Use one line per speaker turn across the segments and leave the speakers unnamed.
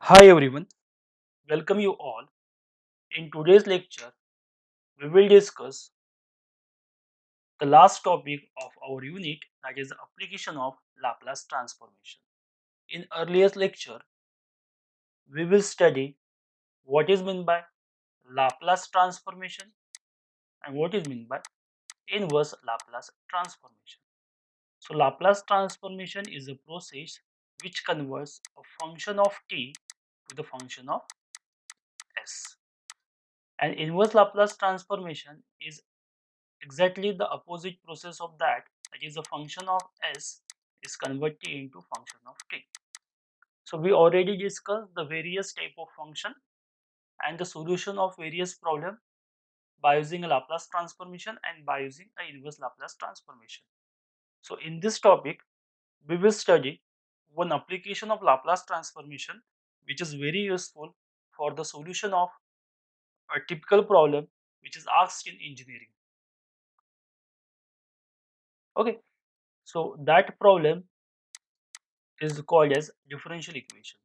Hi everyone, welcome you all. In today's lecture, we will discuss the last topic of our unit, that is the application of Laplace transformation. In earlier lecture, we will study what is meant by Laplace transformation and what is meant by inverse Laplace transformation. So Laplace transformation is a process which converts a function of t to the function of s. And inverse Laplace transformation is exactly the opposite process of that is the function of s is converted into function of t. So we already discussed the various type of function and the solution of various problem by using a Laplace transformation and by using a inverse Laplace transformation. So in this topic we will study one application of Laplace transformation which is very useful for the solution of a typical problem which is asked in engineering. Okay, so that problem is called as differential equation.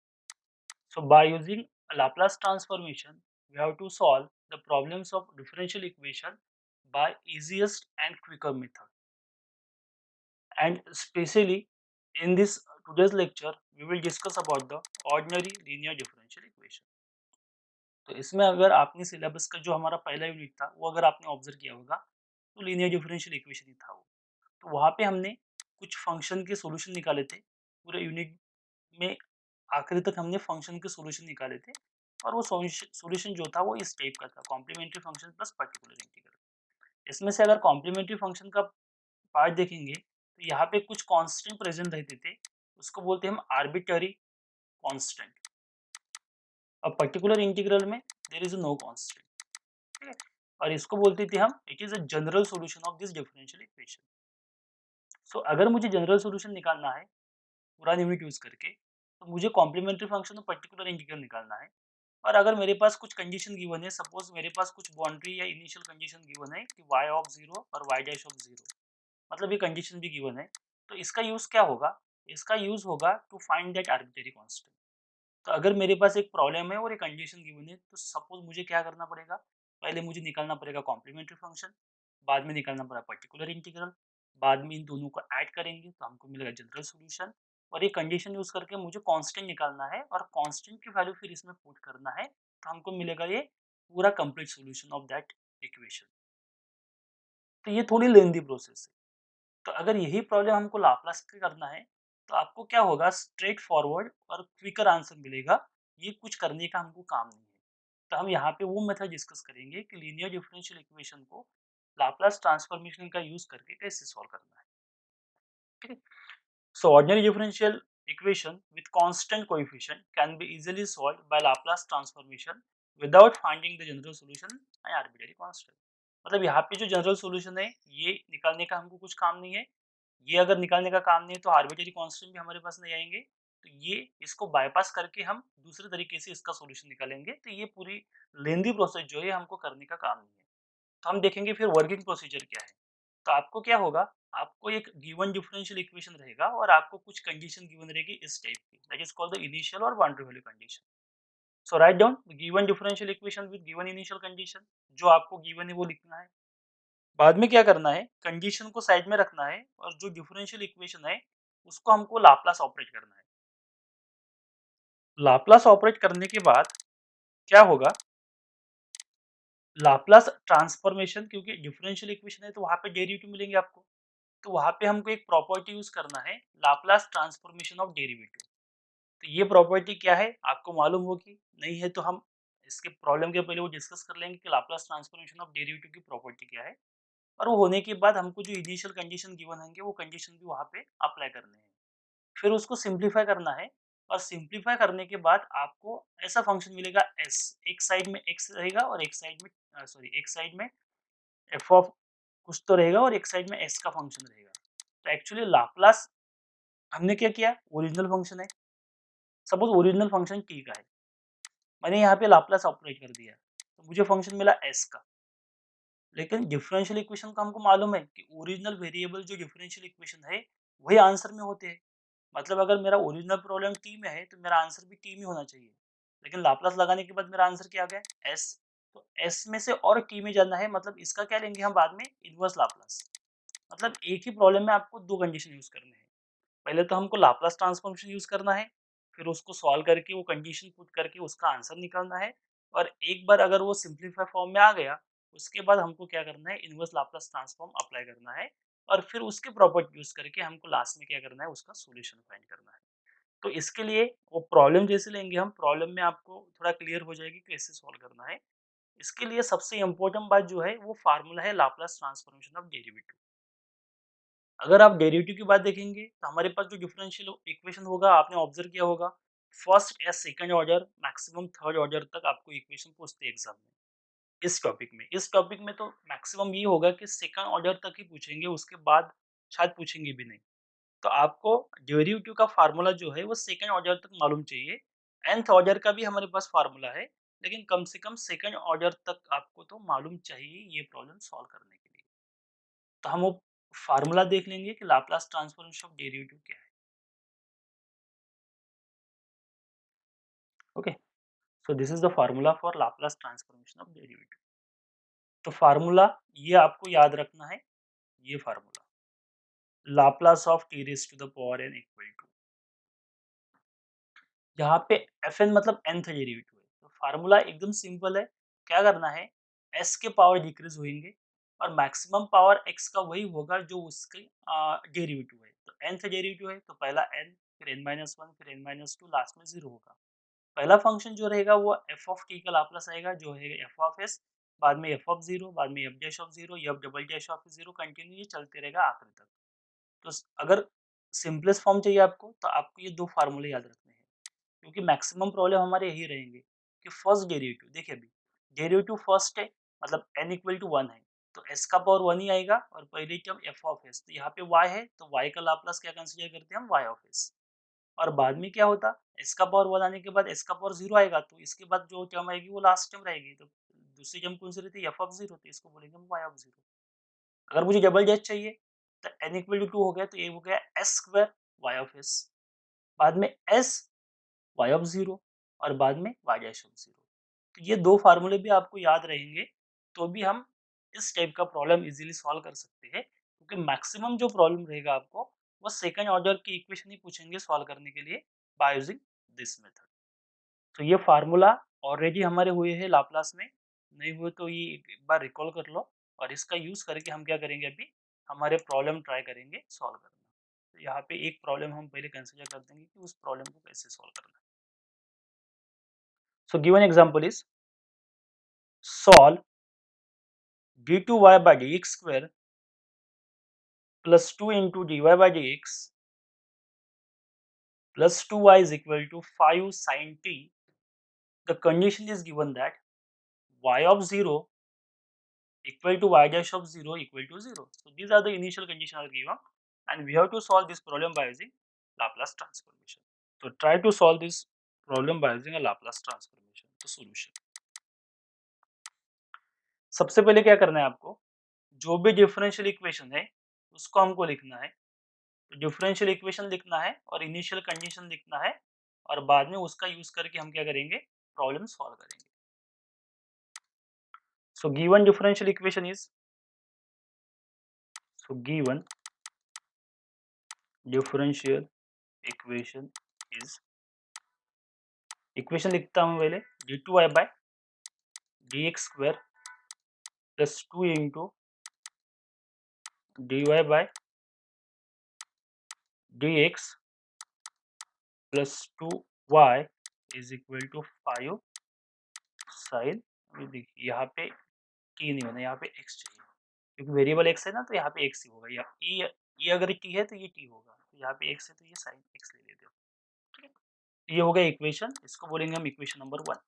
So by using a Laplace transformation, we have to solve the problems of differential equation by easiest and quicker method. And especially in this today's lecture, we will discuss about the ordinary linear differential equation. तो इसमें अगर आपने syllabus का जो हमारा पहला unit था वो अगर आपने ऑब्जर्व किया होगा तो लीनियर डिफरेंशियल इक्वेशन ही था वो। तो वहाँ पे हमने कुछ फंक्शन के सॉल्यूशन निकाले थे पूरे यूनिट में। आखिरी तक हमने फंक्शन के सॉल्यूशन निकाले थे और वो सॉल्यूशन जो था वो इस टाइप का था, complementary function plus particular integral. इसमें से अगर कॉम्प्लीमेंट्री फंक्शन का पार्ट देखेंगे तो यहाँ पे कुछ कांस्टेंट प्रेजेंट रहते थे, उसको बोलते हैं हम आर्बिट्ररी कांस्टेंट। अब पर्टिकुलर इंटीग्रल में देयर इज नो कांस्टेंट, ठीक है, और इसको बोलते थे हम it is a general solution of this differential equation. So अगर मुझे जनरल सॉल्यूशन निकालना है पूरा यूनिट यूज करके तो मुझे कॉम्प्लीमेंट्री फंक्शन और पर्टिकुलर इंटीग्रल निकालना है। और अगर मेरे पास कुछ कंडीशन गिवन है, सपोज मेरे पास कुछ बाउंड्री या इनिशियल कंडीशन गिवन है कि y ऑफ 0 और y डैश ऑफ 0, मतलब ये कंडीशन भी गिवन है, तो इसका यूज क्या होगा? इसका यूज होगा to find that arbitrary constant. तो अगर मेरे पास एक प्रॉब्लम है और एक कंडीशन गिवन है तो सपोज मुझे क्या करना पड़ेगा? पहले मुझे निकालना पड़ेगा कॉम्प्लीमेंट्री फंक्शन, बाद में निकालना पड़ा पर्टिकुलर इंटीग्रल, बाद में इन दोनों को ऐड करेंगे तो हमको मिलेगा जनरल सॉल्यूशन। और ये कंडीशन यूज करके मुझे कांस्टेंट निकालना है और कांस्टेंट की वैल्यू फिर इसमें पुट करना है तो हमको मिलेगा ये पूरा complete solution of that equation. तो ये थोड़ी लेंदी प्रोसेस है। तो अगर यही प्रॉब्लम हमको लाप्लास के करना है तो आपको क्या होगा, स्ट्रेट फॉरवर्ड और क्विकर आंसर मिलेगा। ये कुछ करने का हमको काम नहीं है। तो हम यहाँ पे वो मेथड डिस्कस करेंगे कि लीनियर डिफरेंशियल इक्वेशन को लाप्लास ट्रांसफॉर्मेशन का यूज करके कैसे सॉल्व करना है। ठीक है, so ordinary differential equation with constant coefficient can be easily solved by Laplace transformation without finding the general solution and arbitrary constant। मतलब यहाँ पे जो जनरल सॉल्यूशन है ये निकालने का हमको कुछ काम नहीं है। ये अगर निकालने का काम नहीं है तो आर्बिट्ररी कांस्टेंट भी हमारे पास नहीं आएंगे। तो ये इसको बाईपास करके हम दूसरे तरीके से इसका सॉल्यूशन निकालेंगे। तो ये पूरी लेंदी प्रोसेस जो है हमको करने का काम नहीं है। तो हम देखेंगे फिर वर्किंग प्रोसीजर क्या है। तो आपको क्या होगा, आपको एक गिवन डिफरेंशियल इक्वेशन रहेगा और आपको कुछ कंडीशन गिवन रहेगी इस टाइप की, that is called the initial और boundary value condition. So write down given differential equation with given initial condition, जो आपको गिवन है वो लिखना है। बाद में क्या करना है, कंडीशन को साइड में रखना है और जो डिफरेंशियल इक्वेशन है उसको हमको लाप्लास ऑपरेट करना है। लाप्लास ऑपरेट करने के बाद क्या होगा, लाप्लास ट्रांसफॉर्मेशन, क्योंकि डिफरेंशियल इक्वेशन है तो वहां पे डेरिवेटिव मिलेंगे आपको। तो वहां पे हमको एक प्रॉपर्टी यूज करना है, लाप्लास ट्रांसफॉर्मेशन ऑफ डेरिवेटिव। तो ये प्रॉपर्टी क्या है आपको मालूम होगी, नहीं है तो हम इसके प्रॉब्लम के पहले वो डिस्कस कर लेंगे कि लाप्लास ट्रांसफॉर्मेशन ऑफ डेरिवेटिव की प्रॉपर्टी क्या है। और वो होने के बाद हमको जो इनिशियल कंडीशन गिवन होंगे वो कंडीशन भी वहाँ पे अप्लाई करने हैं। फिर उसको सिंप्लीफाई करना है और सिंप्लीफाई करने के बाद आपको ऐसा फंक्शन मिलेगा एस, एक साइड में एक्स रहेगा और एक साइड में सॉरी एक साइड में एफ ऑफ कुछ तो रहेगा और एक साइड में एस का फंक्शन रहेगा। तो एक्चुअली लाप्लास हमने क्या किया, ओरिजिनल फंक्शन है, सपोज ओरिजिनल फंक्शन टी का है, मैंने यहाँ पे लाप्लास ऑपरेट कर दिया तो मुझे फंक्शन मिला एस का। लेकिन डिफरेंशियल इक्वेशन का हमको मालूम है कि ओरिजिनल वेरिएबल जो डिफरेंशियल इक्वेशन है वही आंसर में होते हैं। मतलब अगर मेरा ओरिजिनल प्रॉब्लम टी में है तो मेरा आंसर भी टी में होना चाहिए। लेकिन लाप्लास लगाने के बाद मेरा आंसर क्या आ गया? एस। तो एस में से और टी में जाना है, मतलब इसका क्या लेंगे हम बाद में? Inverse Laplace. मतलब एक ही प्रॉब्लम में आपको 2 कंडीशन यूज़ करने हैं। पहले तो हमको लाप्लास ट्रांसफॉर्मेशन यूज़ करना है, फिर उसको सॉल्व करके वो कंडीशन पुट करके उसका आंसर निकालना है, और एक बार अगर वो सिंप्लीफाई फॉर्म में आ गया, उसके बाद हमको क्या करना है? इनवर्स लाप्लास ट्रांसफॉर्म अप्लाई करना है, और फिर उसकी प्रॉपर्टी यूज़ करके हमको लास्ट में क्या करना है? उसका सॉल्यूशन फाइंड करना है। तो इसके लिए वो प्रॉब्लम जैसे लेंगे हम, प्रॉब्लम में आपको थोड़ा क्लियर हो जाएगी कैसे सॉल्व करना है। इसके लिए सबसे इम्पोर्टेंट बात जो है वो फार्मूला है लाप्लास ट्रांसफॉर्मेशन ऑफ डेरिवेटिव। अगर आप डेरिवेटिव की बात देखेंगे तो हमारे पास जो डिफरेंशियल इक्वेशन होगा, आपने ऑब्जर्व किया होगा, फर्स्ट या second order maximum third order तक आपको इक्वेशन पूछते हैं एग्जाम में। इस टॉपिक में तो मैक्सिमम ये होगा कि सेकंड ऑर्डर तक ही पूछेंगे, उसके बाद शायद पूछेंगे भी नहीं। तो आपको डेरिवेटिव का फार्मूला जो है वो सेकंड ऑर्डर तक मालूम चाहिए। nth ऑर्डर का भी हमारे पास फार्मूला है, लेकिन कम से कम सेकंड ऑर्डर तक आपको तो मालूम चाहिए ये प्रॉब्लम सॉल्व करने के लिए। तो हम वो फार्मूला देख लेंगे कि लाप्लास ट्रांसफॉर्मेशन ऑफ डेरिवेटिव क्या है। Okay, so this is the formula for Laplace transformation of derivative. तो फार्मूला ये आपको याद रखना है, ये formula Laplace of t raise to the power n equal to, यहाँ पे fn मतलब nth डेरिवेटिव है। तो फार्मूला एकदम सिंपल है। क्या करना है? s के पावर डिक्रीज होंगे और मैक्सिमम पावर x का वही होगा जो उसके डेरिवेटिव है। तो nth डेरिवेटिव है तो पहला n, फिर n-1, फिर n-2, लास्ट में 0 होगा। पहला फंक्शन जो रहेगा वो f ऑफ t का लाप्लास आएगा जो है f ऑफ s, बाद में f ऑफ 0, बाद में f dash of 0, f double dash of 0, continue ये चलते रहेगा आखिर तक। तो अगर सिंपलेस्ट फॉर्म चाहिए आपको तो आपको ये दो फार्मूले याद रखने हैं, क्योंकि मैक्सिमम प्रॉब्लम हमारे यही रहेंगे कि फर्स्ट डेरिवेटिव देखिए, अभी डेरिवेटिव फर्स्ट है मतलब n इक्वल टू 1 है, तो s का पावर 1 ही आएगा, और पहली टर्म f ऑफ s, तो यहाँ पे y है तो y का लाप्लास क्या कंसीडर करते हैं हम? y of s। और बाद में क्या होता? s का पावर 1 आने के बाद s का पावर 0 आएगा, तो इसके बाद जो टर्म आएगी वो लास्ट टर्म रहेगी। तो दूसरी टर्म कौन सी रहती है? f ऑफ 0, तो इसको बोलेंगे हम y ऑफ 0। अगर मुझे डबल डैश चाहिए तो n इक्वल टू 2 हो गया, तो ये हो गया s square y of s, बाद में s y ऑफ 0, और बाद में y डैश ऑफ 0। तो ये दो फार्मूले भी आपको याद रहेंगे, तो भी हम इस टाइप का प्रॉब्लम इजीली सॉल्व कर सकते हैं, क्योंकि मैक्सिमम जो प्रॉब्लम रहेगा आपको वो सेकंड ऑर्डर की इक्वेशन ही पूछेंगे सॉल्व करने के लिए बाय यूजिंग दिस मेथड। तो ये फार्मूला ऑलरेडी हमारे हुए हैं लाप्लास में, नहीं हुए तो ये एक बार रिकॉल कर लो, और इसका यूज करके हम क्या करेंगे? अभी हमारे प्रॉब्लम ट्राई करेंगे सॉल्व करना। तो यहाँ पे एक प्रॉब्लम हम पहले कंसिडर कर देंगे कि उस प्रॉब्लम को कैसे सॉल्व करना है। So given example is solve d2y by dx square plus 2 into dy by dx plus 2y is equal to 5 sin t. The condition is given that y of 0 equal to y dash of 0 equal to 0. So these are the initial conditions are given, and we have to solve this problem by using Laplace transformation. So try to solve this problem by using a Laplace transformation. तो solution, सबसे पहले क्या करना है आपको? जो भी differential equation है उसको हमको लिखना है। तो डिफरेंशियल इक्वेशन लिखना है और इनिशियल कंडीशन लिखना है, और बाद में उसका यूज करके हम क्या करेंगे? प्रॉब्लम सॉल्व करेंगे। So given differential equation is, so given differential equation is, equation लिखता हूँ पहले, d2y by dx square plus 2 into dy by dx plus 2y is equal to 5 sine. देखिए यहाँ पे t नहीं होना, यहाँ पे x चाहिए, क्योंकि वेरिएबल x है ना, तो यहाँ पे x ही होगा। या ये अगर t है तो ये t होगा, तो यहाँ पे x है तो ये साइन x ले लेते हो। ठीक है, तो ये हो गया इक्वेशन, इसको बोलेंगे हम इक्वेशन नंबर 1।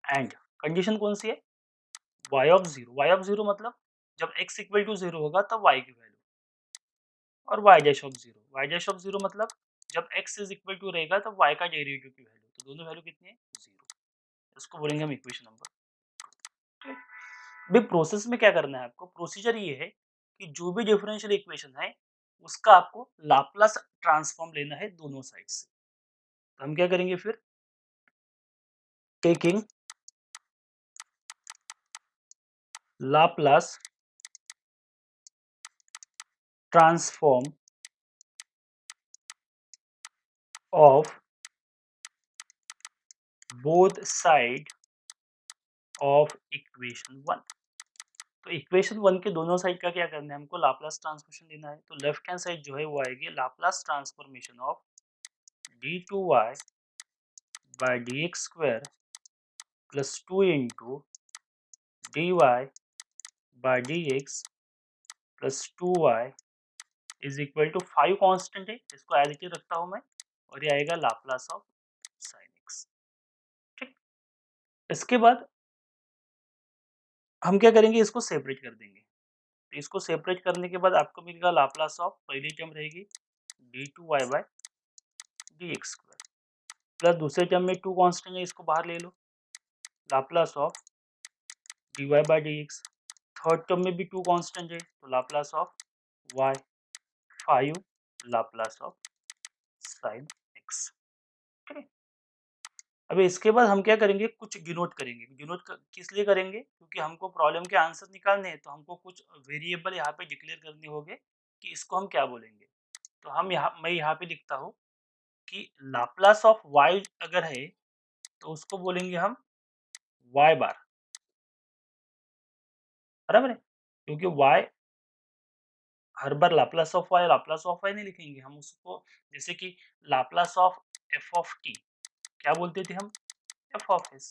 एंड कंडीशन कौन सी है? y ऑफ 0, y ऑफ 0 मतलब जब x इक्वल टू 0 होगा तब y की वैल्यू, और y dash of 0, y dash of 0 मतलब जब x इज इक्वल टू रहेगा तब y का डेरिवेटिव की वैल्यू, तो दोनों वैल्यू कितनी है? 0। इसको बोलेंगे हम इक्वेशन नंबर। अभी प्रोसेस में क्या करना है आपको? प्रोसीजर ये है कि जो भी डिफरेंशियल इक्वेशन है उसका आपको लाप्लास ट्रांसफॉर्म लेना है दोनों साइड से। तो हम क्या करेंगे फिर? taking Laplace transform of both side of equation 1। तो इक्वेशन 1 के दोनों साइड का क्या करना है, हमको लाप्लास ट्रांसफॉर्मेशन लेना है। तो लेफ्ट हैंड साइड जो है वो आएगी Laplace transformation of d2y by dx square plus 2 into dy by dx plus 2y is equal to 5 constant है, इसको एज इट इज रखता हूं मैं, और ये आएगा लाप्लास ऑफ साइन एक्स। ठीक, इसके बाद हम क्या करेंगे, इसको सेपरेट कर देंगे। तो इसको सेपरेट करने के बाद आपको मिलेगा लाप्लास ऑफ, पहली टर्म रहेगी d2y by dx square plus दूसरे टर्म में 2 कांस्टेंट है, इसको बाहर ले लो, Laplace of dy by dx। Third term में भी 2 कांस्टेंट है, तो Laplace of y 5 Laplace of sine x. ठीक है, अभी इसके बाद हम क्या करेंगे, कुछ डिनोट करेंगे। डिनोट किस लिए करेंगे, क्योंकि हमको प्रॉब्लम के आंसर निकालने हैं, तो हमको कुछ वेरिएबल यहाँ पे डिक्लेयर करने होंगे कि इसको हम क्या बोलेंगे। तो मैं यहाँ पे लिखता हूँ कि लाप्लास ऑफ y अगर है तो उसको बोलेंगे हम y बार, बराबर है, क्योंकि y her bar Laplace of y नहीं लिखेंगे हम उसको। जैसे कि Laplace of f of t क्या बोलते थे हम, f ऑफ s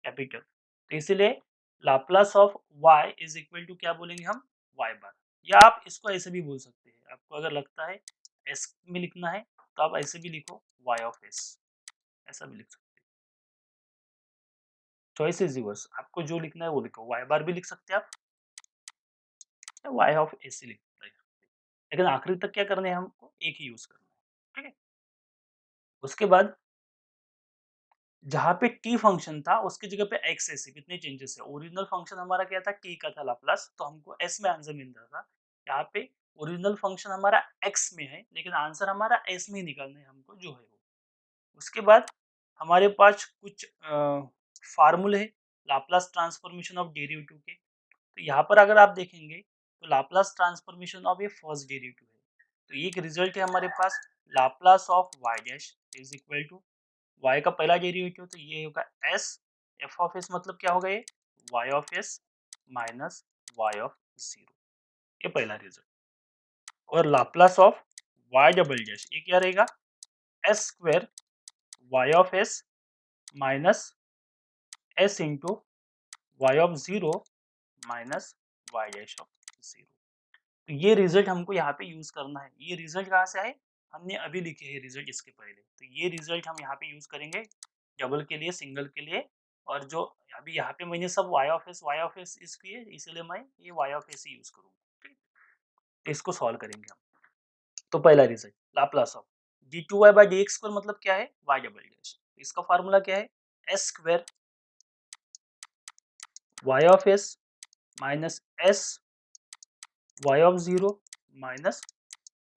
कैपिटल। तो इसीलिए Laplace of y is equal to क्या बोलेंगे हम, y बार। या आप इसको ऐसे भी बोल सकते हैं, आपको अगर लगता है s में लिखना है तो आप ऐसे भी लिखो y ऑफ s, ऐसा भी लिख सकते हैं। चॉइस इज योर्स, आपको जो लिखना है वो लिखो, y बार भी लिख सकते हैं आप, या y ऑफ s लिख सकते हैं। लेकिन आखिरी तक क्या करना है, हमको एक ही यूज करना है। ठीक है, उसके बाद जहाँ पे t फंक्शन था उसकी जगह पे x है, कितने चेंजेस है। ओरिजिनल फंक्शन हमारा क्या था, t का था लाप्लास, तो हमको s में आंसर मिल रहा था। यहाँ पे ओरिजिनल फंक्शन हमारा x में है, लेकिन आंसर हमारा s में ही निकालना है हमको, जो है वो। उसके बाद हमारे पास कुछ फार्मूले है लाप्लास ट्रांसफॉर्मेशन ऑफ डेरिवेटिव के। तो यहाँ पर अगर आप देखेंगे तो लाप्लास ट्रांसफॉर्मेशन ऑफ ये फर्स्ट डेरिवेटिव है, तो ये एक रिजल्ट है हमारे पास, Laplace of y dash is equal to y का पहला डेरिवेटिव, तो ये होगा s, f ऑफ s मतलब क्या होगा, ये y of s minus y of 0, ये पहला रिजल्ट। और Laplace of y double dash ये क्या रहेगा, s square y of s minus s into y of 0 minus y dash of 0। तो ये रिजल्ट हमको यहाँ पे यूज करना है। ये रिजल्ट कहाँ से आए, हमने अभी लिखे हैं रिजल्ट इसके पहले, तो ये रिजल्ट हम यहाँ पे यूज करेंगे डबल के लिए, सिंगल के लिए। और जो अभी यहाँ पे मैंने सब y ऑफ s इस किए, इसलिए मैं ये y of s he use करूंगा। ठीक है? तो इसको सॉल्व करेंगे हम। तो पहला result Laplace of d2y by dx square मतलब क्या है, y डबल डैश, इसका फार्मूला क्या है, s square y of s minus s y of 0 minus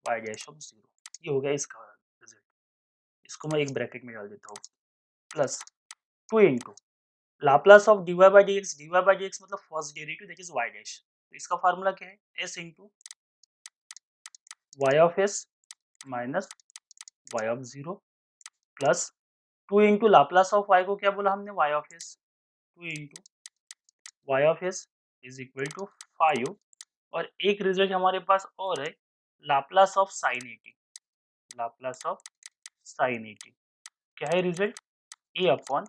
y dash of 0, ये हो गया इसका रिजल्ट। इसको मैं एक ब्रैकेट में डाल देता हूँ, plus 2 into Laplace of dy by dx मतलब first derivative that is y dash. तो इसका फार्मूला क्या है, s into y of s minus y of 0 plus 2 into Laplace of y को क्या बोला हमने, y of s, 2 into y of s is equal to 5। और एक रिजल्ट हमारे पास और है, Laplace of sine 80, Laplace of sine 80 क्या है result, a upon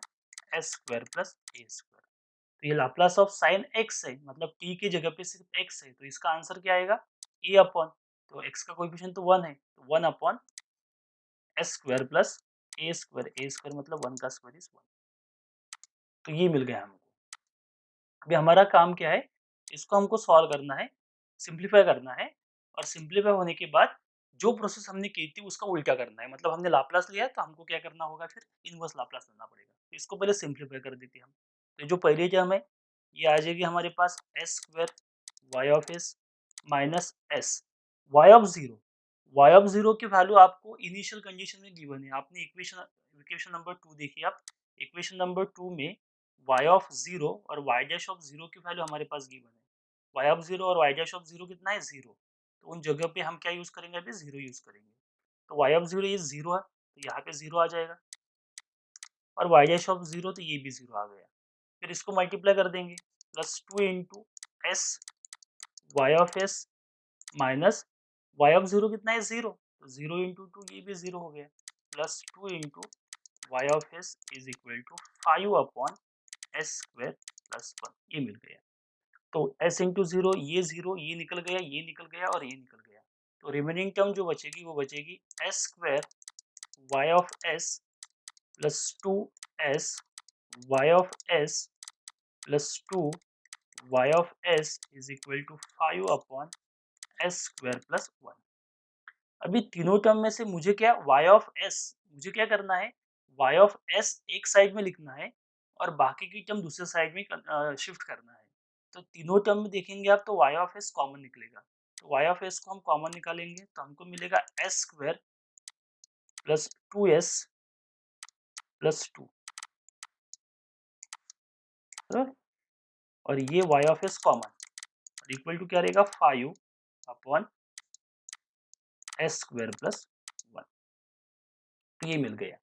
s square plus a square. तो ये लाप्लास ऑफ साइन x है, मतलब t की जगह पे सिर्फ x है, तो इसका आंसर क्या आएगा, a अपॉन, तो x का कोएफिशिएंट तो 1 है, तो 1 upon s square plus a square मतलब 1 का स्क्वायर इज 1। तो ये मिल गया हमको। अभी हमारा काम क्या है, इसको हमको सॉल्व करना है, सिंप्लीफाई करना है, और सिंप्लीफाई होने के बाद जो प्रोसेस हमने की थी उसका उल्टा करना है। मतलब हमने लाप्लास लिया तो हमको क्या करना होगा, फिर इनवर्स लाप्लास लेना पड़ेगा। तो इसको पहले सिंप्लीफाई कर देते हैं हम। तो जो पहली टर्म है ये आ जाएगी हमारे पास s square y of s minus s y of 0। Y of 0 की वैल्यू आपको इनिशियल कंडीशन में गिवन है, आपने इक्वेशन इक्वेशन नंबर 2 देखिए आप, इक्वेशन नंबर 2 में y ऑफ 0 और y डैश ऑफ 0 की वैल्यू हमारे पास गिवन है। y ऑफ 0 और y डैश ऑफ 0 कितना है? 0। तो उन जगह पे हम क्या यूज़ करेंगे? अभी 0 यूज़ करेंगे। तो y ऑफ 0 ये 0 है, तो यहाँ पे 0 आ जाएगा और y डैश ऑफ 0 तो ये भी 0 आ गया। फिर इसको मल्टीप्लाई कर देंगे plus 2 into S y of s minus y of 0 कितना है? 0। तो 0 इंटू 2 ये भी 0 हो गया plus 2 into y of s is equal to 5 upon s square plus 1 ये मिल गया। तो s इंटू 0 ये निकल गया, ये निकल गया और ये निकल गया। तो रिमेनिंग टर्म जो बचेगी वो बचेगी s square y of s plus 2s y of s plus 2 y of s is equal to 5 upon s square plus 1। अभी तीनों टर्म में से मुझे क्या y ऑफ s मुझे क्या करना है? y ऑफ s एक साइड में लिखना है और बाकी की टर्म दूसरे साइड में शिफ्ट करना है। तो तीनों टर्म में देखेंगे आप तो y ऑफ s कॉमन निकलेगा। तो y ऑफ s को हम कॉमन निकालेंगे तो हमको मिलेगा s square plus 2s plus 2 और ये y ऑफ s कॉमन और इक्वल टू क्या रहेगा? 5 अपॉन एस स्क्वायर प्लस 1। तो ये मिल गया।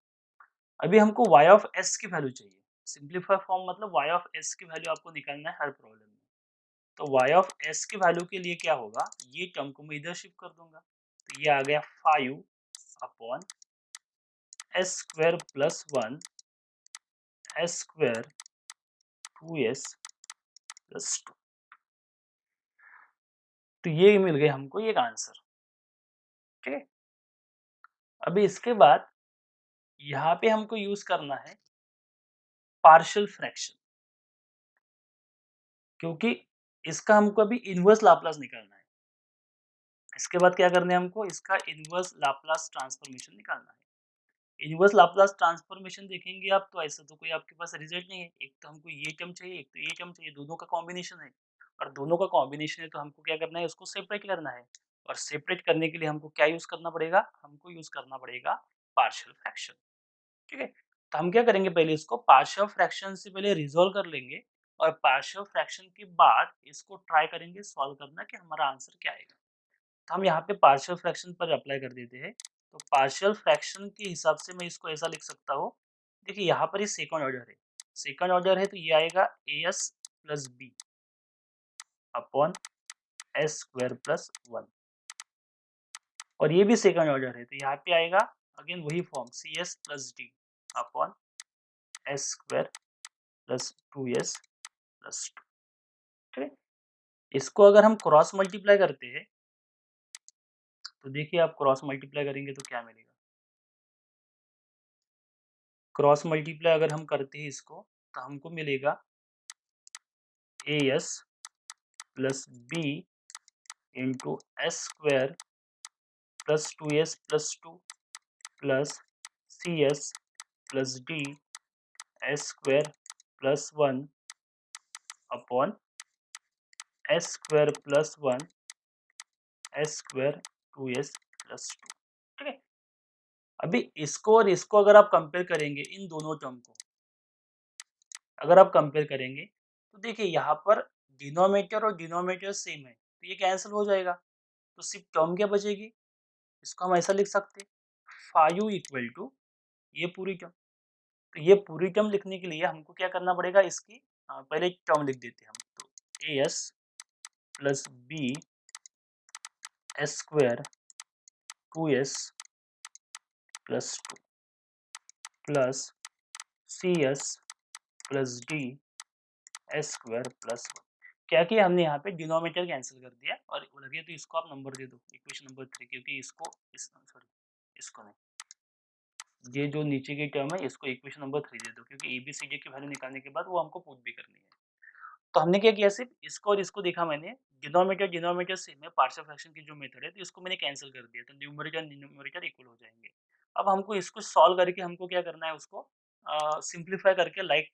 अभी हमको y ऑफ s की वैल्यू चाहिए। सिंपलीफाई फॉर्म मतलब y ऑफ s की वैल्यू आपको निकालना है हर प्रॉब्लम में। तो y ऑफ s की वैल्यू के लिए क्या होगा? ये टर्म को मैं इधर शिफ्ट कर दूंगा। तो ये आ गया 5 upon s square plus 1 s square 2s plus 2। तो ये मिल गया हमको एक आंसर। ठीक है। अभी इसके बाद यहाँ पे हमको यूज करना है पार्शियल फ्रैक्शन, क्योंकि इसका हमको अभी इनवर्स लाप्लास निकालना है। इसके बाद क्या करना है हमको? इसका इनवर्स लाप्लास ट्रांसफॉर्मेशन निकालना है। इनवर्स लाप्लास ट्रांसफॉर्मेशन देखेंगे आप तो ऐसा तो कोई आपके पास रिजल्ट नहीं है। एक तो हमको ये टर्म चाहिए, एक तो ये टर्म चाहिए, दोनों का कॉम्बिनेशन है। और दोनों का कॉम्बिनेशन है तो हमको क्या करना है? उसको सेपरेट करना है। और सेपरेट करने के लिए हमको क्या यूज करना पड़ेगा? हमको यूज करना पड़ेगा पार्शियल फ्रैक्शन। ठीक है। तो हम क्या करेंगे? पहले इसको पार्शियल फ्रैक्शन से पहले रिजोल्व कर लेंगे और पार्शियल फ्रैक्शन के बाद इसको ट्राई करेंगे सॉल्व करना कि हमारा आंसर क्या आएगा। तो हम यहाँ पे पार्शियल फ्रैक्शन पर अप्लाई कर देते हैं। तो पार्शियल फ्रैक्शन के हिसाब से मैं इसको ऐसा लिख सकता हूँ। देखिए यहाँ पर ये सेकंड ऑर्डर है। सेकंड ऑर्डर है तो ये आएगा s plus b upon s square plus 1 और ये भी सेकंड ऑर्डर है तो यहाँ पे आएगा अगेन वही form c s plus d upon s square plus 2s plus 2। ठीक है। इसको अगर हम क्रॉस मल्टीप्लाई करते हैं तो देखिए आप क्रॉस मल्टीप्लाई करेंगे तो क्या मिलेगा? क्रॉस मल्टीप्लाई अगर हम करते हैं इसको तो हमको मिलेगा a s plus b into s square plus 2s plus 2 plus c s plus d s square plus 1 upon s square plus 1 s square 2s plus 2। ठीक है। अभी इसको और इसको अगर आप कंपेयर करेंगे इन दोनों टर्म को अगर आप कंपेयर करेंगे तो देखिए यहाँ पर डिनोमिनेटर और डिनोमिनेटर सेम है तो ये कैंसिल हो जाएगा। तो सिर्फ टर्म क्या बचेगी? इसको हम ऐसा लिख सकते हैं 5 इक्वल टू ये पूरी टर्म। तो ये पूरी टर्म लिखने के लिए हमको क्या करना पड़ेगा? इसकी पहले टर्म लिख देते हैं हम। तो a s plus b S square 2s plus 2 plus c s plus d s square plus 1। क्या किया हमने? यहाँ पे डिनोमिनेटर कैंसिल कर दिया और लगे तो इसको आप नंबर दे दो इक्वेशन नंबर 3 क्योंकि इसको सॉरी इसको नहीं, ये जो नीचे की टर्म है इसको इक्वेशन नंबर 3 दे दो क्योंकि एबीसीडी की वैल्यू निकालने के बाद वो हमको पुट भी करनी है। तो हमने क्या किया? सिर्फ इसको और इसको देखा मैंने। डिनोमिनेटर डिनोमिनेटर सेम है, पार्शियल फ्रैक्शन की जो मेथड है तो इसको मैंने कैंसिल कर दिया तो न्यूमरेटर न्यूमरेटर इक्वल हो जाएंगे। अब हमको इसको सॉल्व करके हमको क्या करना है? उसको सिंप्लीफाई करके लाइक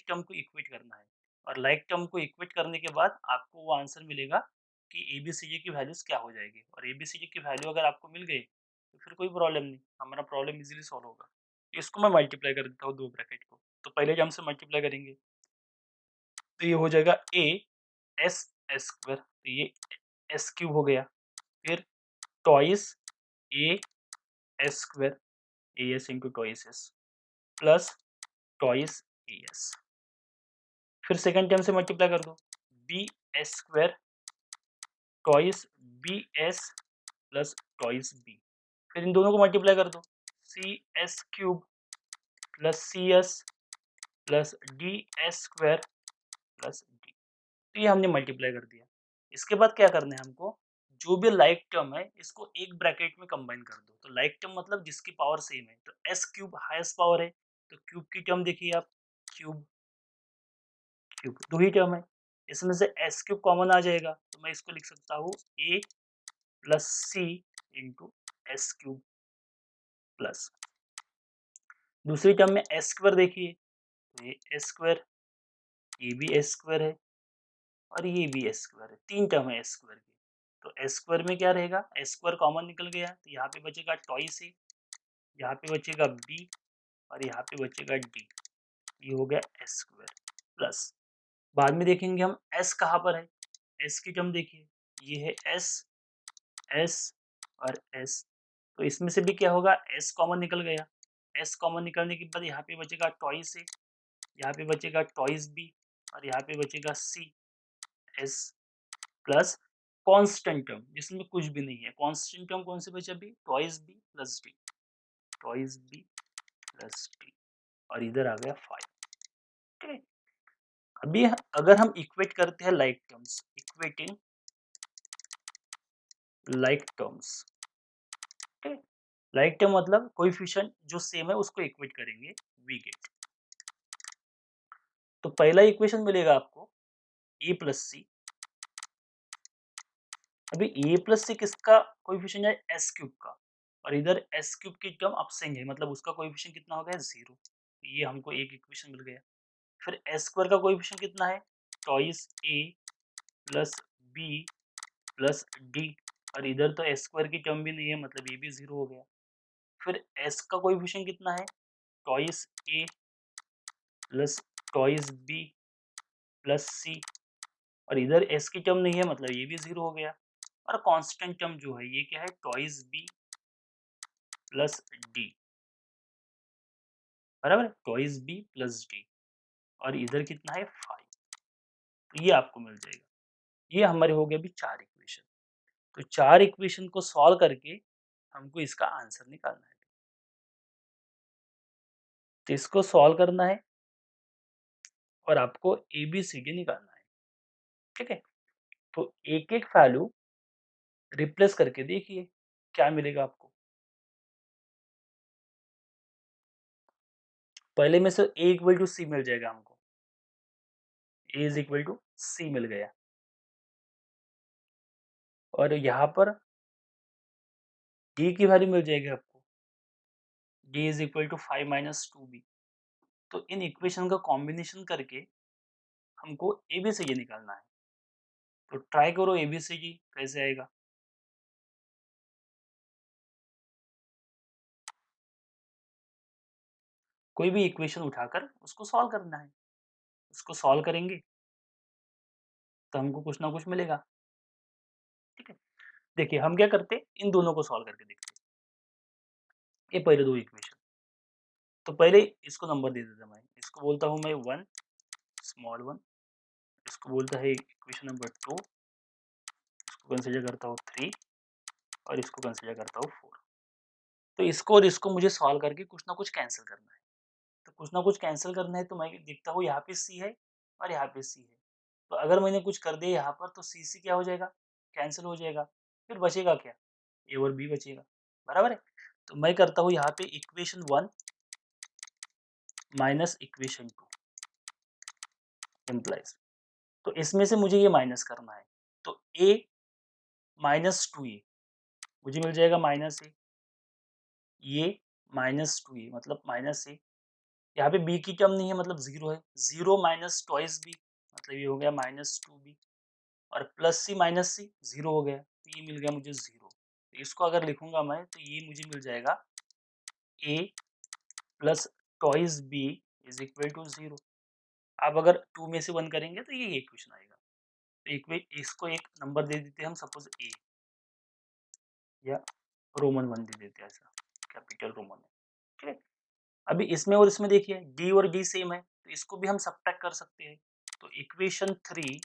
टर्म को इक्वेट करना है और लाइक टर्म को इक्वेट करने के बाद आपको वो आंसर मिलेगा कि एबीसीडी की वैल्यूज क्या हो जाएगी और एबीसीडी की वैल्यू अगर आपको मिल गई तो फिर कोई प्रॉब्लम नहीं, हमारा प्रॉब्लम इजीली सॉल्व होगा। इसको मैं मल्टीप्लाई कर देता हूँ 2 ब्रैकेट को। तो पहले टर्म से मल्टीप्लाई करेंगे तो ये हो जाएगा ए एस एस स्क्वायर, तो ये एस क्यूब हो गया। फिर twice a s square, a s into twice s plus twice a s. फिर सेकंड टर्म से मल्टीप्लाई कर दो, बी एस स्क्वायर टॉइस बी एस प्लस टॉइस बी। फिर इन दोनों को मल्टीप्लाई कर दो, c s cube plus c s plus d s square plus d. तो ये हमने मल्टीप्लाई कर दिया। इसके बाद क्या करना है हमको, जो भी लाइक टर्म है इसको एक ब्रैकेट में कंबाइन कर दो। तो लाइक टर्म मतलब जिसकी पावर सेम है, तो एस क्यूब हाईएस्ट पावर है, तो क्यूब की टर्म देखिए आप, क्यूब क्यूब दो ही टर्म है, इसमें से एस क्यूब कॉमन आ जाएगा, तो मैं इसको लिख सकता हूँ ए प्लस सी इंटू एस क्यूब प्लस दूसरी टर्म में एस स्क्वायर देखिए, तो ये एस स्क्वायर, ये भी एस स्क्वायर है और ये भी एस स्क्वायर है, तीन टर्म है एस स्क्वायर की। तो एस स्क्वायर में क्या रहेगा, एस स्क्वायर कॉमन निकल गया, तो यहाँ पे बचेगा टॉइस ए, यहाँ पे बचेगा बी और यहाँ पे बचेगा डी। ये हो गया एस स्क्वायर प्लस, बाद में देखेंगे हम एस कहाँ पर है, एस की टर्म देखिए, ये है एस एस और एस। तो इसमें से भी क्या होगा, एस कॉमन निकल गया, एस कॉमन निकलने के बाद यहाँ पे बचेगा टॉइस ए, यहाँ पे बचेगा टॉइस बी और यहाँ पे बचेगा c s plus constant term जिसमें कुछ भी नहीं है। कांस्टेंट टर्म कौन से बचे अभी, twice b plus d, twice b plus d और इधर आ गया 5। ठीक है, अभी अगर हम इक्वेट करते हैं like terms, equating like terms, ठीक है, लाइक टर्म मतलब कोएफिशिएंट जो सेम है उसको इक्वेट करेंगे, वी गेट। तो पहला इक्वेशन मिलेगा आपको ए प्लस सी। अभी ए प्लस सी किसका कोएफिशिएंट है, एस क्यूब का, और इधर एस क्यूब की टर्म अपसेंट है, मतलब उसका कोएफिशिएंट कितना हो गया, 0। ये हमको एक इक्वेशन मिल गया। फिर एस स्क्वायर का कोएफिशिएंट कितना है, twice a plus b plus d, और इधर तो एस स्क्वायर की टर्म भी नहीं है, मतलब ये भी 0 हो गया। फिर एस का कोएफिशिएंट कितना है, twice a plus toys b plus c, और इधर एस की टर्म नहीं है, मतलब ये भी 0 हो गया। और कांस्टेंट टर्म जो है ये क्या है, टॉइस बी प्लस डी, बराबर है, टॉइस बी प्लस डी, और इधर कितना है 5। तो ये आपको मिल जाएगा। ये हमारे हो गए अभी 4 इक्वेशन। तो 4 इक्वेशन को सॉल्व करके हमको इसका आंसर निकालना है। तो इसको सॉल्व करना है और आपको एबीसीडी निकालना है। ठीक है, तो एक एक वैल्यू रिप्लेस करके देखिए क्या मिलेगा आपको। पहले में से ए इक्वल टू सी मिल जाएगा हमको, ए इज इक्वल टू सी मिल गया, और यहाँ पर डी की वैल्यू मिल जाएगी आपको, d is equal to 5 minus 2b। तो इन इक्वेशन का कॉम्बिनेशन करके हमको एबीसीडी निकालना है। तो ट्राई करो एबीसीडी कैसे आएगा। कोई भी इक्वेशन उठाकर उसको सॉल्व करना है, उसको सॉल्व करेंगे तो हमको कुछ ना कुछ मिलेगा। ठीक है, देखिए हम क्या करते हैं, इन दोनों को सॉल्व करके देखते हैं। ये पहले दो इक्वेशन, तो पहले इसको नंबर दे देता, मैं इसको बोलता हूँ मैं 1 स्मॉल 1, इसको बोलता है इक्वेशन नंबर 2, इसको कंसीडर करता हूँ 3 और इसको कंसीडर करता हूँ 4। तो इसको और इसको मुझे सॉल्व करके कुछ ना कुछ कैंसिल करना है। तो कुछ ना कुछ कैंसिल करना है, तो मैं देखता हूँ यहाँ पे सी है और यहाँ पे सी है। तो अगर मैंने कुछ कर दिया यहाँ पर तो सी सी क्या हो जाएगा, कैंसिल हो जाएगा। फिर बचेगा क्या, ए और बी बचेगा, बराबर है। तो मैं करता हूँ यहाँ पे इक्वेशन 1 माइनस इक्वेशन 2 इम्प्लाइज, तो इसमें से मुझे ये माइनस करना है। तो ए माइनस 2 ए मुझे मिल जाएगा माइनस ए, ये माइनस 2 ए मतलब माइनस ए, यहाँ पे बी की टर्म नहीं है मतलब 0 है, 0 माइनस ट्वाइस बी मतलब ये हो गया माइनस 2b, और प्लस सी माइनस सी 0 हो गया, तो ये मिल गया मुझे 0। तो इसको अगर लिखूंगा मैं तो ये मुझे मिल जाएगा a plus twice b is equal to 0। आप अगर 2 में से 1 करेंगे तो ये इक्वेशन आएगा। तो इसको एक नंबर दे देते हैं हम, सपोज ए, या रोमन 1 दे देते हैं, ऐसा कैपिटल रोमन है, ठीक है। अभी इसमें और इसमें देखिए डी और डी सेम है, तो इसको भी हम सब्ट्रैक्ट कर सकते हैं। तो इक्वेशन 3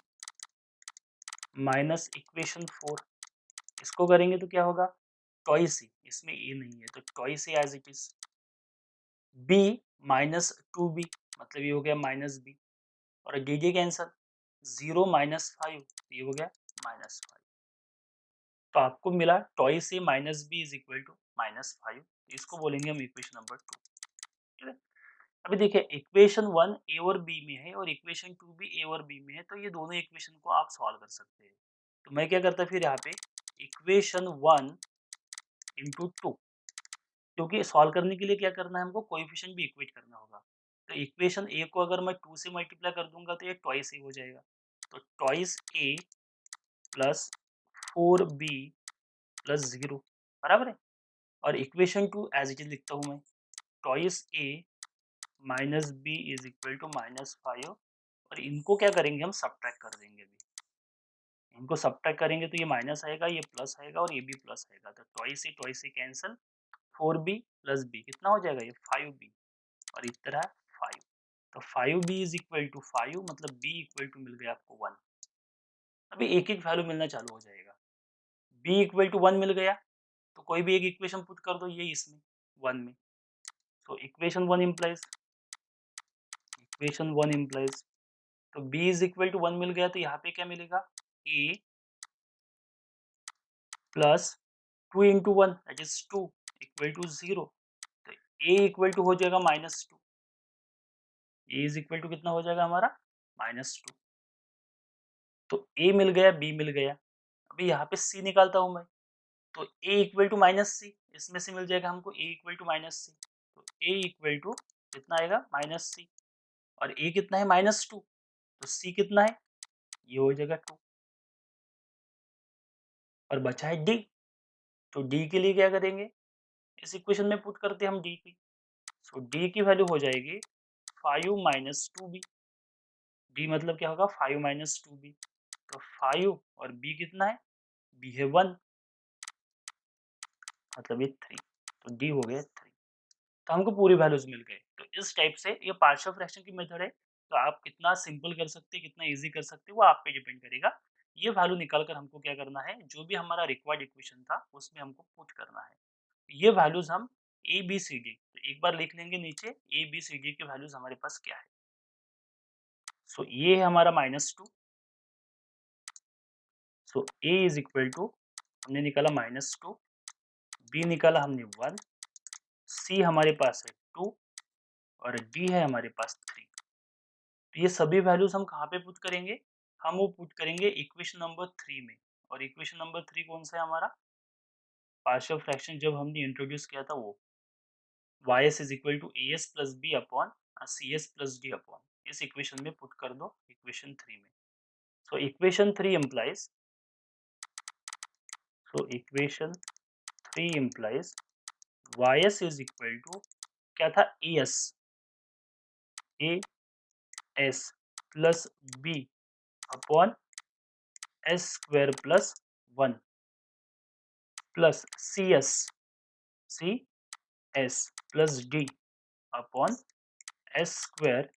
माइनस इक्वेशन 4, इसको करेंगे तो क्या होगा, ट्वाइस ही, इसमें ए नहीं है तो twice a as it is, b minus 2b, मतलब ये हो गया माइनस बी, और डी डी कैंसल, 0 माइनस 5, ये हो गया माइनस 5। तो आपको मिला twice a minus b is equal to minus 5, इसको बोलेंगे हम इक्वेशन नंबर 2, ठीक है। अभी देखिए इक्वेशन 1 ए और बी में है और इक्वेशन 2 भी ए और बी में है, तो ये दोनों इक्वेशन को आप सॉल्व कर सकते हैं। तो मैं क्या करता फिर यहाँ पे इक्वेशन 1 इंटू 2, क्योंकि सॉल्व करने के लिए क्या करना है हमको, कोएफिशिएंट भी इक्वेट करना होगा। तो इक्वेशन ए को अगर मैं 2 से मल्टीप्लाई कर दूंगा तो ये ट्वाइस ए हो जाएगा, तो ट्वाइस ए प्लस 4b प्लस 0 बराबर है। और इक्वेशन 2 एज इट इज लिखता हूँ मैं, twice a minus b is equal to minus 5, और इनको क्या करेंगे हम सब्ट्रैक्ट कर देंगे। अभी इनको सब्ट्रैक्ट करेंगे तो ये माइनस आएगा, ये प्लस आएगा और ये भी प्लस आएगा, तो ट्वाइस से कैंसिल, 4b प्लस b कितना हो जाएगा, ये 5b, और इतना 5, तो 5b इज इक्वल टू 5, मतलब b इक्वल टू मिल गया आपको 1। अभी एक एक वैल्यू मिलना चालू हो जाएगा, b इक्वल टू 1 मिल गया तो कोई भी एक इक्वेशन पुट कर दो ये इसमें 1 में, तो इक्वेशन 1 इम्प्लाइज, तो b इज इक्वल टू 1 मिल गया, तो यहाँ पे क्या मिलेगा, a plus 2 into 1 that is 2 equal to 0, तो a इक्वल टू हो जाएगा -2, a इज इक्वल टू कितना हो जाएगा हमारा -2। तो a मिल गया, b मिल गया, अभी यहाँ पे c निकालता हूँ मैं, तो a इक्वल टू माइनस सी, इसमें से मिल जाएगा हमको a इक्वल टू माइनस सी, तो a इक्वल टू कितना आएगा -c, और a कितना है -2, तो c कितना है, ये हो जाएगा 2, और बचा है d, तो d के लिए क्या करेंगे, इस इक्वेशन में पुट करते हैं हम d की, सो d की वैल्यू हो जाएगी 5 माइनस 2b, d मतलब क्या होगा 5 माइनस 2b, तो 5 और b कितना है, b है 1, मतलब ये 3, तो d हो गया 3। तो हमको पूरी वैल्यूज मिल गए। तो इस टाइप से ये पार्शियल फ्रैक्शन की मेथड है, तो आप कितना सिंपल कर सकते हैं, कितना इजी कर सकते हैं, वो आप पे डिपेंड करेगा। ये वैल्यू निकाल कर हमको क्या करना है, जो भी हमारा रिक्वायर्ड इक्वेशन था उसमें हमको पुट करना है। ये वैल्यूज हम ए बी सी डी, तो एक बार लिख लेंगे नीचे ए बी सी डी की वैल्यूज हमारे पास क्या है। सो ये है हमारा -2, सो ए इज इक्वल टू, हमने निकाला -2, बी निकाला हमने 1, सी हमारे पास है 2, और डी है हमारे पास 3। तो ये सभी वैल्यूज हम कहाँ पे पुट करेंगे, हम वो पुट करेंगे इक्वेशन नंबर 3 में। और इक्वेशन नंबर 3 कौन सा है हमारा, पार्शियल फ्रैक्शन जब हमने इंट्रोड्यूस किया था वो, y(s) is equal to a s plus b upon c s plus d upon, इस इक्वेशन में पुट कर दो इक्वेशन 3 में। So equation 3 implies, so equation 3 implies y(s) is equal to क्या था, a s plus b upon s square plus 1 plus c s plus d upon s square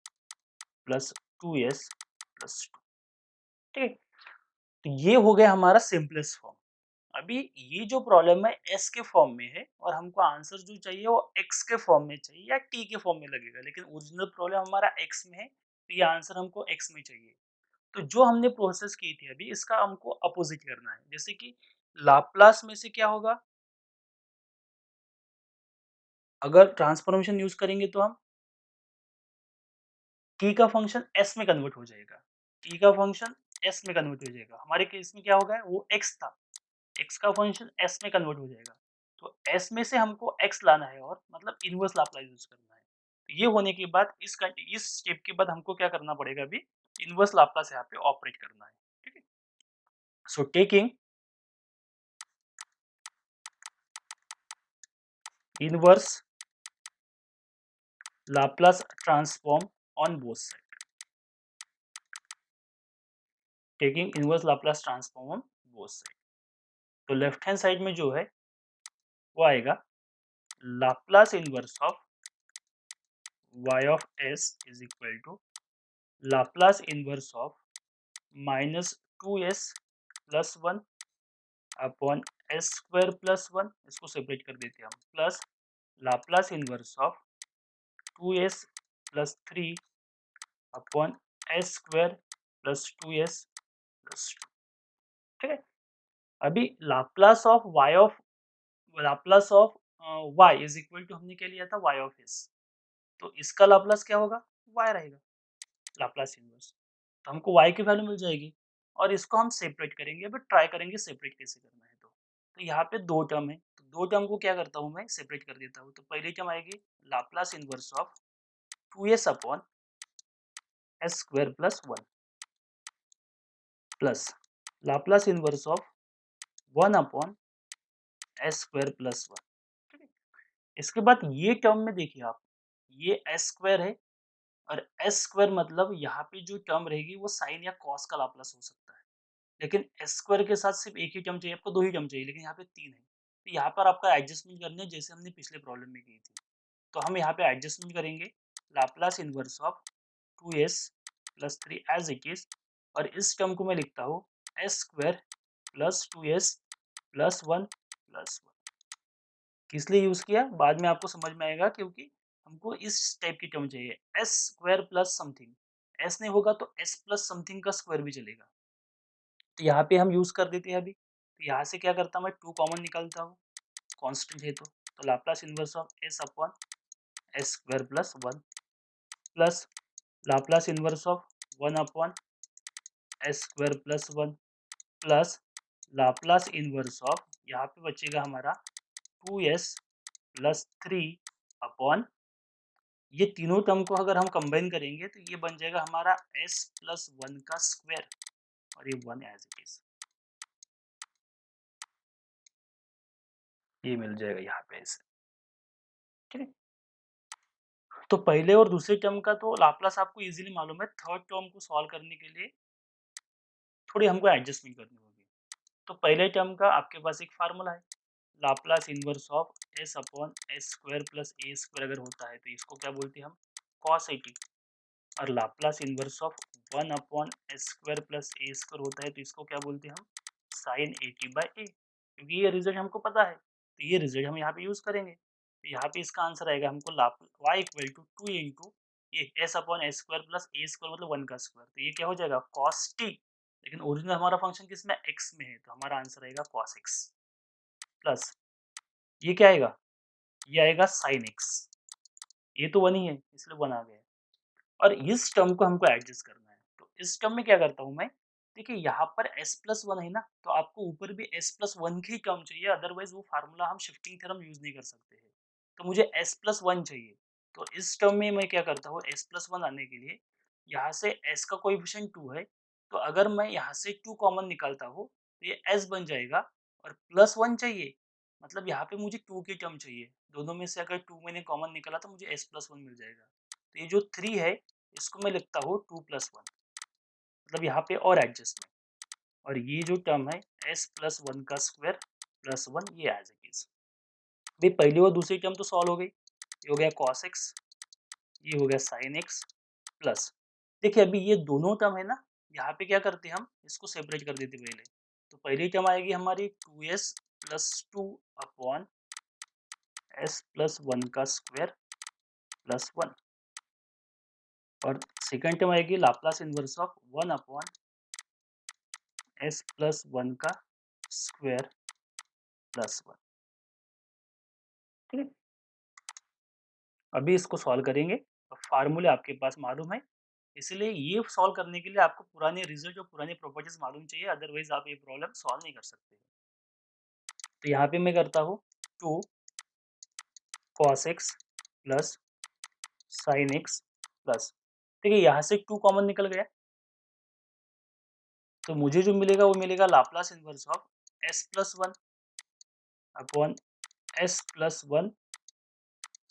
plus 2s plus 2, ठीक है। तो ये हो गया हमारा सिंपलेस्ट फॉर्म। अभी ये जो प्रॉब्लम है एस के फॉर्म में है और हमको आंसर जो चाहिए वो एक्स के फॉर्म में चाहिए या टी के फॉर्म में लगेगा, लेकिन ओरिजिनल प्रॉब्लम हमारा एक्स में है, तो ये आंसर हमको एक्स में चाहिए। तो जो हमने प्रोसेस की थी अभी, इसका हमको अपोजिट करना है। जैसे कि लाप्लास में से क्या होगा, अगर ट्रांसफॉर्मेशन यूज करेंगे तो हम टी का फंक्शन एस में कन्वर्ट हो जाएगा, टी का फंक्शन एस में कन्वर्ट हो जाएगा। हमारे केस में क्या होगा, वो एक्स था, एक्स का फंक्शन एस में कन्वर्ट हो जाएगा, तो एस में से हमको एक्स लाना है और मतलब इनवर्स लाप्लास यूज करना है। तो ये होने के बाद इस स्टेप के बाद हमको क्या करना पड़ेगा, अभी इनवर्स लाप्लास यहाँ पे ऑपरेट करना है, ठीक है। So taking inverse Laplace transform on both side, taking inverse Laplace transform on both side. तो लेफ्ट हैंड साइड में जो है वो आएगा Laplace inverse of y of s is equal to Laplace inverse of minus 2s plus 1 upon s square plus 1, इसको separate कर देते हैं हम, plus Laplace inverse of 2s plus 3 upon s square plus 2s plus 2। ठीक है, अभी Laplace of y is equal to हमने क्या लिया था y ऑफ s, तो इसका लाप्लास क्या होगा y रहेगा, लाप्लास इनवर्स। तो हमको y की वैल्यू मिल जाएगी और इसको हम सेपरेट करेंगे। अभी ट्राई करेंगे सेपरेट कैसे करना है। तो यहाँ पे दो टर्म है, तो दो टर्म को क्या करता हूँ मैं सेपरेट कर देता हूँ। तो पहली टर्म आएगी Laplace inverse of 2s upon s square plus 1 plus Laplace inverse of 1 upon s square plus 1। इसके बाद ये टर्म में देखिए आप, ये एस स्क्वायर है और एस स्क्वायर मतलब यहाँ पे जो टर्म रहेगी वो साइन या कॉस का लाप्लास हो सकता है, लेकिन एस स्क्वायर के साथ सिर्फ एक ही टर्म चाहिए, आपको दो ही टर्म चाहिए, लेकिन यहाँ पे तीन है। तो यहाँ पर आपका एडजस्टमेंट करने जैसे हमने पिछले प्रॉब्लम में की थी, तो हम यहाँ पे एडजस्टमेंट करेंगे Laplace inverse of 2s plus 3 as it is, और इस टर्म को मैं लिखता हूँ s square plus 2s plus 1 plus 1। किस लिए यूज किया बाद में आपको समझ में आएगा, क्योंकि हमको इस टाइप की टर्म चाहिए, S square plus something, S नहीं होगा तो एस प्लस समथिंग का स्क्वायर भी चलेगा। तो यहाँ पे हम यूज कर देते हैं अभी। तो यहाँ से क्या करता हूँ मैं, 2 कॉमन निकालता हूँ, कांस्टेंट है तो Laplace inverse of S upon s square plus 1 plus Laplace inverse of 1 upon s square plus 1 plus Laplace inverse of, यहाँ पे बचेगा हमारा 2s प्लस 3 अपॉन, ये तीनों टर्म को अगर हम कंबाइन करेंगे तो ये बन जाएगा हमारा s प्लस 1 का स्क्वायर, और ये 1 एज इट इज, ये मिल जाएगा यहाँ पे ऐसे। ठीक है, तो पहले और दूसरे टर्म का तो लाप्लास आपको इजीली मालूम है, थर्ड टर्म को सॉल्व करने के लिए थोड़ी हमको एडजस्टमेंट करनी होगी। तो पहले टर्म का आपके पास एक फार्मूला है, Laplace inverse of S upon s square plus a square अगर होता है तो इसको क्या बोलते हैं हम, कॉस 80, और Laplace inverse of 1 upon s square plus a square होता है तो इसको क्या बोलते हैं हम, साइन 80 बाई ए, क्योंकि ये रिजल्ट हमको पता है तो ये रिजल्ट हम यहाँ पे यूज करेंगे। तो यहाँ पे इसका आंसर आएगा हमको वाई इक्वल टू 2 इंटू ये s upon s square plus a square मतलब 1 का स्क्वायर, तो ये क्या हो जाएगा कॉस टी, लेकिन ओरिजिनल हमारा फंक्शन किसमें एक्स में है, तो हमारा आंसर आएगा कॉस एक्स, प्लस ये क्या आएगा, ये आएगा साइन एक्स, ये तो 1 ही है इसलिए 1 आ गया, और इस टर्म को हमको एडजस्ट करना है। तो इस टर्म में क्या करता हूँ मैं, देखिए यहाँ पर s प्लस 1 है ना, तो आपको ऊपर भी s प्लस 1 की टर्म चाहिए, अदरवाइज वो फार्मूला हम शिफ्टिंग थ्योरम यूज नहीं कर सकते हैं। तो मुझे s प्लस 1 चाहिए, तो इस टर्म में मैं क्या करता हूँ, s प्लस 1 आने के लिए यहाँ से s का कोएफिशिएंट 2 है, तो अगर मैं यहाँ से 2 कॉमन निकालता हूँ तो ये s बन जाएगा, और प्लस 1 चाहिए मतलब यहाँ पे मुझे 2 की टर्म चाहिए, दोनों में से अगर 2 मैंने कॉमन निकाला तो मुझे s प्लस 1 मिल जाएगा। तो ये जो 3 है इसको मैं लिखता हूँ 2 प्लस 1, मतलब यहाँ पे और एडजस्टमेंट, और ये जो टर्म है s प्लस 1 का स्क्वायर प्लस 1 ये एज इट इज। भाई पहली और दूसरी टर्म तो सॉल्व हो गई, ये हो गया cos x, ये हो गया sin x, प्लस देखिए अभी ये दोनों टर्म है ना, यहाँ पे क्या करते हैं हम इसको सेपरेट कर देते पहले। तो पहली टर्म आएगी हमारी 2s plus 2 upon s plus 1 का स्क्वायर प्लस 1, और सेकंड टर्म आएगी Laplace inverse of 1 upon s plus 1 का स्क्वायर प्लस 1। ठीक है, अभी इसको सॉल्व करेंगे, फार्मूले आपके पास मालूम है, इसलिए ये सॉल्व करने के लिए आपको पुराने रिजल्ट और पुराने प्रॉपर्टीज मालूम चाहिए, अदरवाइज आप ये प्रॉब्लम सॉल्व नहीं कर सकते। तो यहाँ पे मैं करता हूँ 2 cos x plus sin x plus, ठीक है यहाँ से 2 कॉमन निकल गया, तो मुझे जो मिलेगा वो मिलेगा Laplace inverse of s plus 1 upon s plus 1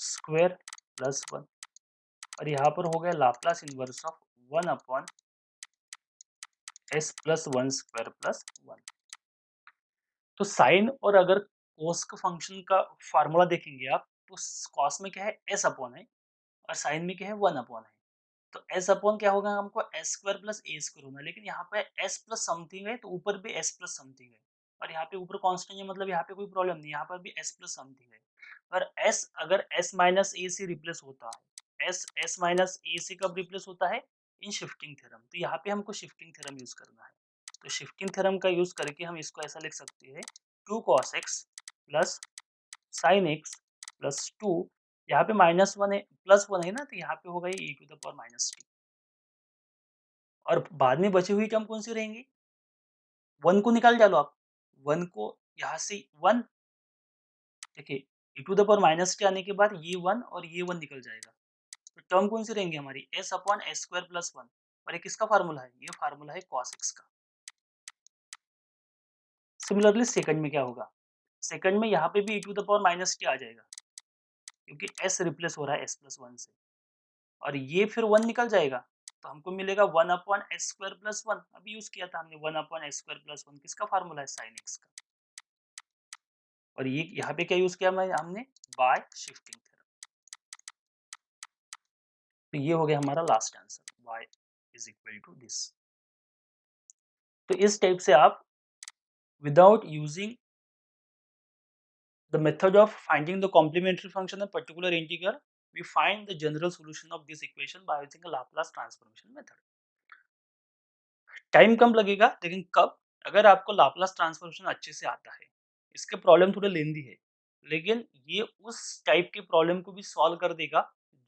square plus 1, और यहाँ पर हो गया Laplace inverse of 1 upon S plus one square plus one. तो साइन और अगर कोस का फंक्शन का फार्मूला देखेंगे आप, तो कॉस में क्या है, एस अपॉन है, और साइन में क्या है, 1 अपॉन है। तो एस अपॉन क्या होगा, हमको S square plus a square होना है, लेकिन यहाँ पे एस प्लस समथिंग है तो ऊपर भी एस प्लस समथिंग है, और यहाँ पे ऊपर कांस्टेंट है, मतलब यहाँ पे कोई प्रॉब्लम नहीं, यहाँ पर भी एस प्लस समथिंग है। और एस अगर एस माइनस ए से रिप्लेस होता है, एस माइनस ए से कब रिप्लेस होता है, इन शिफ्टिंग थ्योरम। तो यहाँ पे हमको शिफ्टिंग थ्योरम यूज करना है। तो शिफ्टिंग थ्योरम का यूज करके हम इसको ऐसा लिख सकते हैं, 2 cos x plus sine x plus two, यहाँ पे -1 है, +1 है ना, तो यहाँ पे होगा ये e to the power -t। और बाद में बची हुई टर्म कौन सी रहेंगी, 1 को निकाल डालो आप, 1 को यहाँ से 1, देखिए e to the power -t आने के बाद ये 1 और ये 1 निकल जाएगा। तो टर्म कौन सी रहेंगी हमारी, s upon s square plus 1, और ये किसका फार्मूला है, ये फार्मूला है cos x का। सिमिलरली सेकंड में क्या होगा, सेकंड में यहाँ पे भी e to the power -t आ जाएगा, क्योंकि s रिप्लेस हो रहा है s प्लस 1 से, और ये फिर 1 निकल जाएगा, तो हमको मिलेगा 1 अपॉन एस स्क्वायर प्लस 1, अभी यूज किया था हमने 1 अपॉन एस स्क्वायर प्लस 1, किसका फार्मूला है, साइन एक्स का। और ये यहाँ पे क्या यूज किया हमने, बाय शिफ्टिंग थ्योरम। तो ये हो गया हमारा last answer, y is equal to this. तो इस टाइप से आप without using the method of finding the complementary function of particular integral, we find the general solution of this equation by using a Laplace transformation method. Time कम लगेगा, लेकिन कब, अगर आपको लाप्लास ट्रांसफॉर्मेशन अच्छे से आता है। इसके प्रॉब्लम थोड़े लेंदी है, लेकिन ये उस टाइप के प्रॉब्लम को भी सॉल्व कर देगा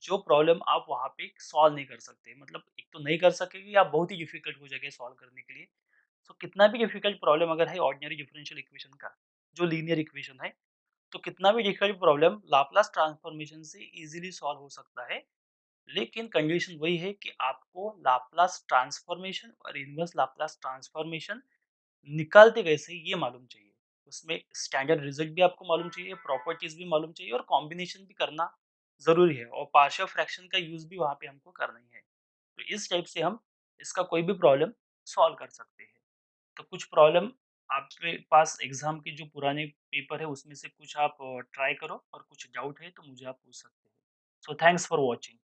जो प्रॉब्लम आप वहाँ पे सॉल्व नहीं कर सकते, मतलब एक तो नहीं कर सकेगी या बहुत ही डिफिकल्ट हो जाएगा सॉल्व करने के लिए। तो कितना भी डिफिकल्ट प्रॉब्लम अगर है ऑर्डिनरी डिफरेंशियल इक्वेशन का, जो लीनियर इक्वेशन है, तो कितना भी डिफिकल्ट प्रॉब्लम लाप्लास ट्रांसफॉर्मेशन से इजीली सॉल्व हो सकता है। लेकिन कंडीशन वही है कि आपको लाप्लास ट्रांसफॉर्मेशन और इनवर्स लाप्लास ट्रांसफॉर्मेशन निकालते कैसे ये मालूम चाहिए। उसमें स्टैंडर्ड रिजल्ट भी आपको मालूम चाहिए, प्रॉपर्टीज भी मालूम चाहिए, और कॉम्बिनेशन भी करना ज़रूरी है, और पार्शियल फ्रैक्शन का यूज़ भी वहाँ पे हमको करना ही है। तो इस टाइप से हम इसका कोई भी प्रॉब्लम सॉल्व कर सकते हैं। तो कुछ प्रॉब्लम आपके पास एग्ज़ाम के जो पुराने पेपर है उसमें से कुछ आप ट्राई करो, और कुछ डाउट है तो मुझे आप पूछ सकते हैं। So thanks for watching.